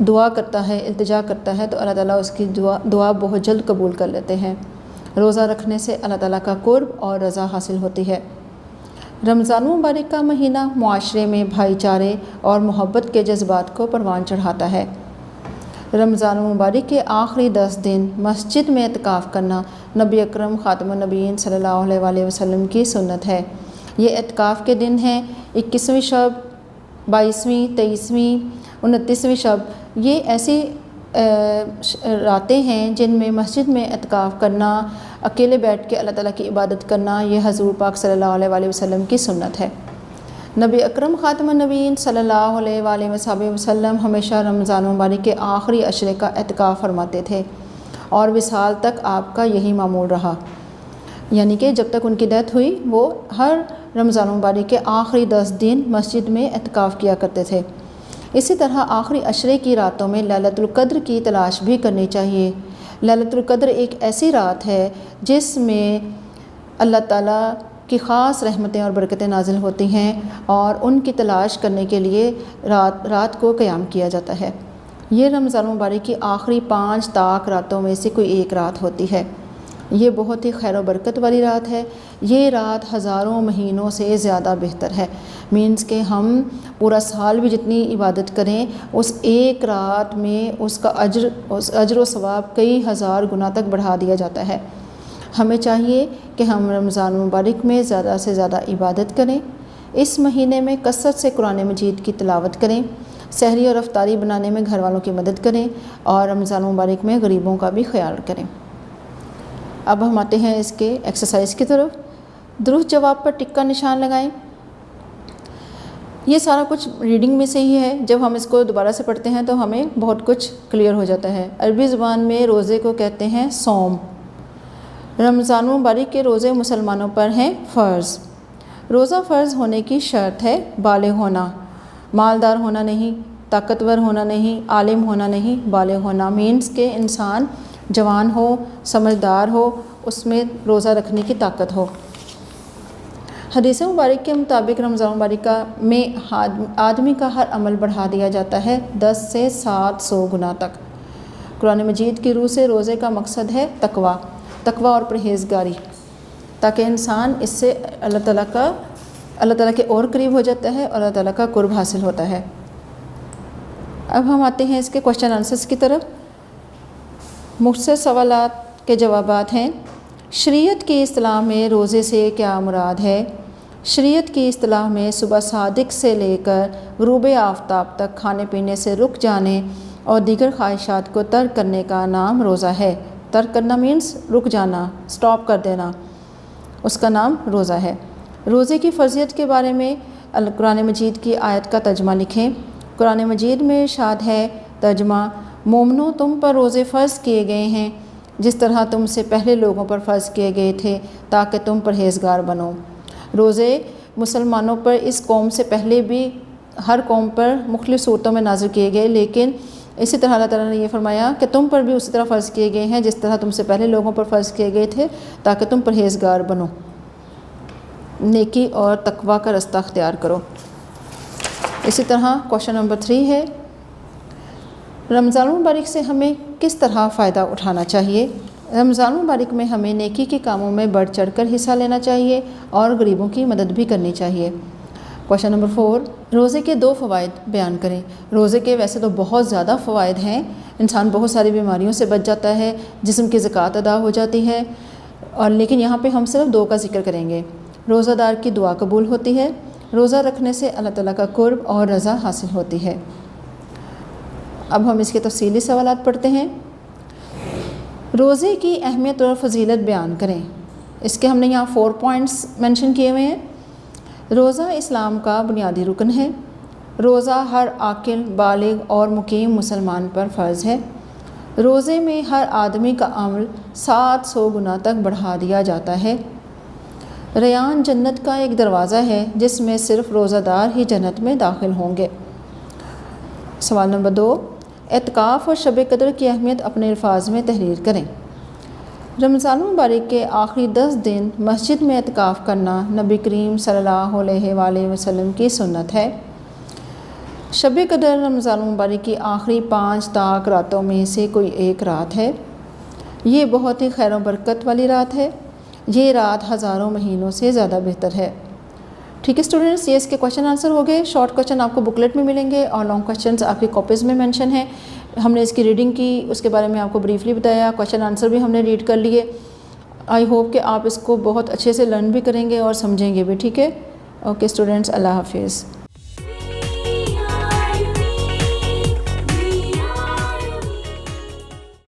دعا کرتا ہے، التجا کرتا ہے تو اللہ تعالیٰ اس کی دعا بہت جلد قبول کر لیتے ہیں۔ روزہ رکھنے سے اللہ تعالیٰ کا قرب اور رضا حاصل ہوتی ہے۔ رمضان مبارک کا مہینہ معاشرے میں بھائی چارے اور محبت کے جذبات کو پروان چڑھاتا ہے۔ رمضان مبارک کے آخری 10 دن مسجد میں اعتکاف کرنا نبی اکرم خاتم النبیین صلی اللہ علیہ وآلہ وسلم کی سنت ہے۔ یہ اعتکاف کے دن ہیں 21ویں شب، 22ویں، 23ویں، 29ویں شب۔ یہ ایسی راتیں ہیں جن میں مسجد میں اعتکاف کرنا، اکیلے بیٹھ کے اللہ تعالیٰ کی عبادت کرنا، یہ حضور پاک صلی اللہ علیہ وآلہ وسلم کی سنت ہے۔ نبی اکرم خاتم النبیین صلی اللہ علیہ وآلہ وسلم ہمیشہ رمضان مبارک کے آخری عشرے کا اعتکاف فرماتے تھے اور وصال تک آپ کا یہی معمول رہا، یعنی کہ جب تک ان کی ڈیتھ ہوئی وہ ہر رمضان مبارک کے آخری 10 دن مسجد میں اعتکاف کیا کرتے تھے۔ اسی طرح آخری عشرے کی راتوں میں لیلۃ القدر کی تلاش بھی کرنی چاہیے۔ لیلۃ القدر ایک ایسی رات ہے جس میں اللہ تعالیٰ کی خاص رحمتیں اور برکتیں نازل ہوتی ہیں اور ان کی تلاش کرنے کے لیے رات کو قیام کیا جاتا ہے۔ یہ رمضان مبارک کی آخری 5 طاق راتوں میں سے کوئی ایک رات ہوتی ہے۔ یہ بہت ہی خیر و برکت والی رات ہے۔ یہ رات ہزاروں مہینوں سے زیادہ بہتر ہے، مینس کہ ہم پورا سال بھی جتنی عبادت کریں اس ایک رات میں اس کا اجر و ثواب کئی ہزار گنا تک بڑھا دیا جاتا ہے۔ ہمیں چاہیے کہ ہم رمضان مبارک میں زیادہ سے زیادہ عبادت کریں، اس مہینے میں کثرت سے قرآن مجید کی تلاوت کریں، سحری اور افطاری بنانے میں گھر والوں کی مدد کریں اور رمضان مبارک میں غریبوں کا بھی خیال کریں۔ اب ہم آتے ہیں اس کے ایکسرسائز کی طرف۔ درست جواب پر ٹک کا نشان لگائیں۔ یہ سارا کچھ ریڈنگ میں سے ہی ہے، جب ہم اس کو دوبارہ سے پڑھتے ہیں تو ہمیں بہت کچھ کلیئر ہو جاتا ہے۔ عربی زبان میں روزے کو کہتے ہیں صوم۔ رمضان مبارک کے روزے مسلمانوں پر ہیں فرض۔ روزہ فرض ہونے کی شرط ہے بالغ ہونا، مالدار ہونا نہیں، طاقتور ہونا نہیں، عالم ہونا نہیں، بالغ ہونا، مینس کہ انسان جوان ہو، سمجھدار ہو، اس میں روزہ رکھنے کی طاقت ہو۔ حدیث مبارک کے مطابق رمضان مبارک میں آدمی کا ہر عمل بڑھا دیا جاتا ہے 10 سے 700 گنا تک۔ قرآن مجید کی روح سے روزے کا مقصد ہے تقوی اور پرہیزگاری، تاکہ انسان اس سے اللہ تعالیٰ کے اور قریب ہو جاتا ہے اور اللہ تعالیٰ کا قرب حاصل ہوتا ہے۔ اب ہم آتے ہیں اس کے کوشچن آنسرز کی طرف۔ مختصر سوالات کے جوابات ہیں۔ شریعت کی اصطلاح میں روزے سے کیا مراد ہے؟ شریعت کی اصطلاح میں صبح صادق سے لے کر غروب آفتاب تک کھانے پینے سے رک جانے اور دیگر خواہشات کو ترک کرنے کا نام روزہ ہے۔ ترک کرنا مینس رک جانا، سٹاپ کر دینا، اس کا نام روزہ ہے۔ روزے کی فرضیت کے بارے میں قرآن مجید کی آیت کا ترجمہ لکھیں۔ قرآن مجید میں ارشاد ہے، ترجمہ: مومنو، تم پر روزے فرض کیے گئے ہیں جس طرح تم سے پہلے لوگوں پر فرض کیے گئے تھے تاکہ تم پرہیزگار بنو۔ روزے مسلمانوں پر اس قوم سے پہلے بھی ہر قوم پر مختلف صورتوں میں نازل کیے گئے، لیکن اسی طرح اللہ تعالیٰ نے یہ فرمایا کہ تم پر بھی اسی طرح فرض کیے گئے ہیں جس طرح تم سے پہلے لوگوں پر فرض کیے گئے تھے تاکہ تم پرہیزگار بنو، نیکی اور تقوی کا رستہ اختیار کرو۔ اسی طرح کوشچن نمبر 3 ہے، رمضان مبارک سے ہمیں کس طرح فائدہ اٹھانا چاہیے؟ رمضان مبارک میں ہمیں نیکی کے کاموں میں بڑھ چڑھ کر حصہ لینا چاہیے اور غریبوں کی مدد بھی کرنی چاہیے۔ کوشچن نمبر 4، روزے کے 2 فوائد بیان کریں۔ روزے کے ویسے تو بہت زیادہ فوائد ہیں، انسان بہت ساری بیماریوں سے بچ جاتا ہے، جسم کی زکوٰۃ ادا ہو جاتی ہے، اور لیکن یہاں پہ ہم صرف 2 کا ذکر کریں گے۔ روزہ دار کی دعا قبول ہوتی ہے، روزہ رکھنے سے اللہ تعالیٰ کا قرب اور رضا حاصل ہوتی ہے۔ اب ہم اس کے تفصیلی سوالات پڑھتے ہیں۔ روزے کی اہمیت اور فضیلت بیان کریں۔ اس کے ہم نے یہاں 4 پوائنٹس مینشن کیے ہوئے ہیں۔ روزہ اسلام کا بنیادی رکن ہے۔ روزہ ہر عاقل، بالغ اور مقیم مسلمان پر فرض ہے۔ روزے میں ہر آدمی کا عمل 700 گنا تک بڑھا دیا جاتا ہے۔ ریان جنت کا ایک دروازہ ہے جس میں صرف روزہ دار ہی جنت میں داخل ہوں گے۔ سوال نمبر 2، اعتکاف اور شب قدر کی اہمیت اپنے الفاظ میں تحریر کریں۔ رمضان مبارک کے آخری 10 دن مسجد میں اعتکاف کرنا نبی کریم صلی اللہ علیہ وآلہ وسلم کی سنت ہے۔ شب قدر رمضان المبارک کی آخری 5 تاک راتوں میں سے کوئی ایک رات ہے۔ یہ بہت ہی خیر و برکت والی رات ہے۔ یہ رات ہزاروں مہینوں سے زیادہ بہتر ہے۔ ٹھیک ہے اسٹوڈنٹس، یہ اس کے کوشچن آنسر ہو گئے۔ شارٹ کوشچن آپ کو بکلیٹ میں ملیں گے اور لانگ کوشچنز آپ کی کاپیز میں مینشن ہیں۔ ہم نے اس کی ریڈنگ کی، اس کے بارے میں آپ کو بریفلی بتایا، کوشچن آنسر بھی ہم نے ریڈ کر لیے۔ آئی ہوپ کہ آپ اس کو بہت اچھے سے لرن بھی کریں گے اور سمجھیں گے بھی، ٹھیک ہے۔ اوکے اسٹوڈنٹس، اللہ حافظ۔